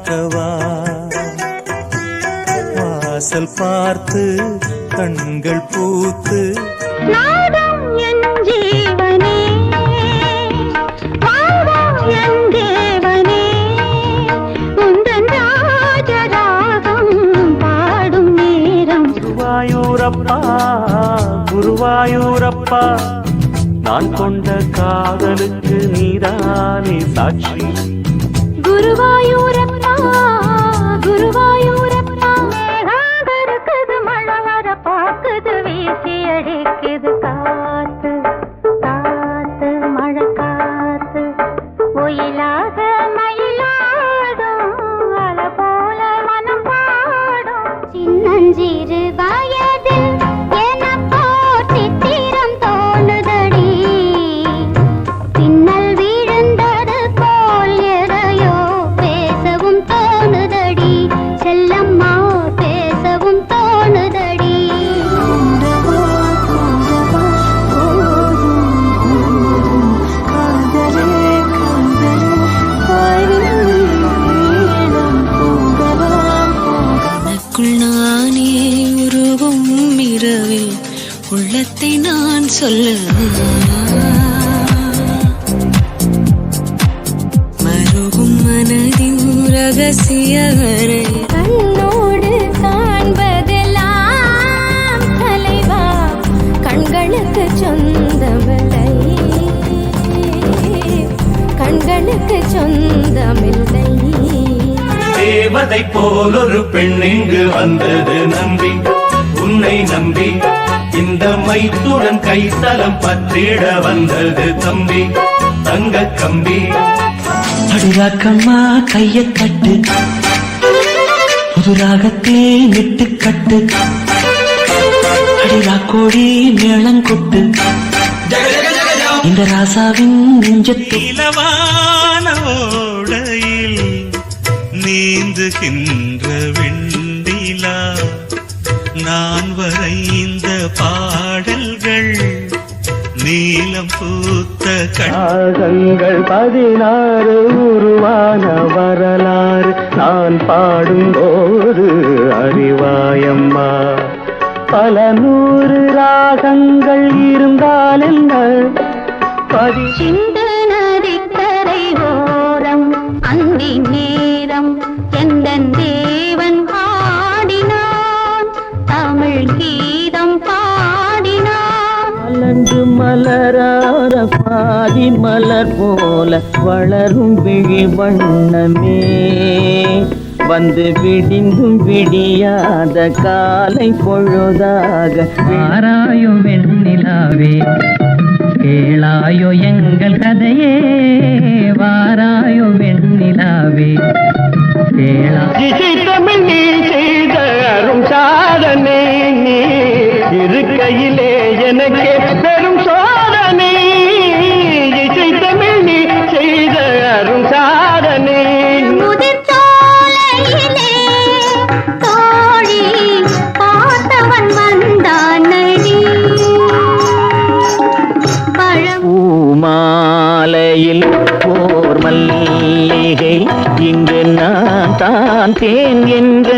பார்க்கவா வாசல் பார்த்து கண்கள் பூத்து நாதம் என் ஜீவனே வாவா என் தேவனே உந்தன் ராஜராகம் பாடும் நேரம். குருவாயூரப்பா குருவாயூரப்பா நான் கொண்ட காதலுக்கு நீதானே சாட்சி. குருவாயூரப்பா குருவாயூரப்பா இருக்குது மழை வர பாக்குது வீசி அடிக்குது காத்து காத்து மழை காத்து ஒயிலாக மயிலாடும் அலை போல மனம் பாடும். சின்னஞ்சிறு வயதில் எனக்கோ சித்திரம் தோணுதடி பின்னல் விழுந்தது போல் எதையோ பேசவும் தோணுதடி செல்லம்மா பேசவும் தோணுதடி. எனக்குள் நானே உருவும் இரவில் உள்ளத்தை நான் சொல்ல மருகும் மனதின் ரகசிய அறை கண்ணோடு காண்பதெல்லாம் தலைவா கண்களுக்கு சொந்தமில்லை கண்களுக்கு சொந்தமில்லை. தேவதை போல் ஒரு பெண் இங்கு வந்தது நம்பி உன்னை நம்பி இந்த மைத்துடன் கைத்தலம் பற்றிட வந்தது தம்பி தங்க கம்பி. அடிராக்கம்மா கைய தட்டு புதுராகத்தே நெட்டு கட்டு அடிராக்கோடி மேளங்கொட்டு இந்த ராசாவின் நெஞ்சத்தில் ஓடையில் நீந்துகின்ற வெண்டிலா நான் வரைந்த பாடல்கள் நீலம் பூத்த கண்கள் 16 உருவான வரலாறு நான் பாடும்போது அறிவாயம்மா. பல 100 ராகங்கள் இருந்தால் என்ன சிந்து நதிக்கரை ஓரம் அந்தி நேரம் எந்தன் தேவன் ஆடினான் தமிழ் கீதம் பாடினான். மலர்ந்து மலரார பாதி மலர் போல வளரும் விழி வண்ணமே வந்து விடிந்தும் விடியாத காலை பொழுதாக வாராயோ வெண்ணிலாவே கேளாயோ எங்கள் கதையே வாராயோ வெண்ணிலாவே தமிழ் நீ செய்த அரும் சாதனை நீ இருக்கையிலே எனக்கு பெரும் சோதனை தமிழ் நீ செய்த அரும் சாதனை. முதிர் சோலையிலே தோழி பார்த்தவன் வந்தானடி பூமாலையில் போர் மல்லிகை இங்கு நான் தான் தேன் என்ற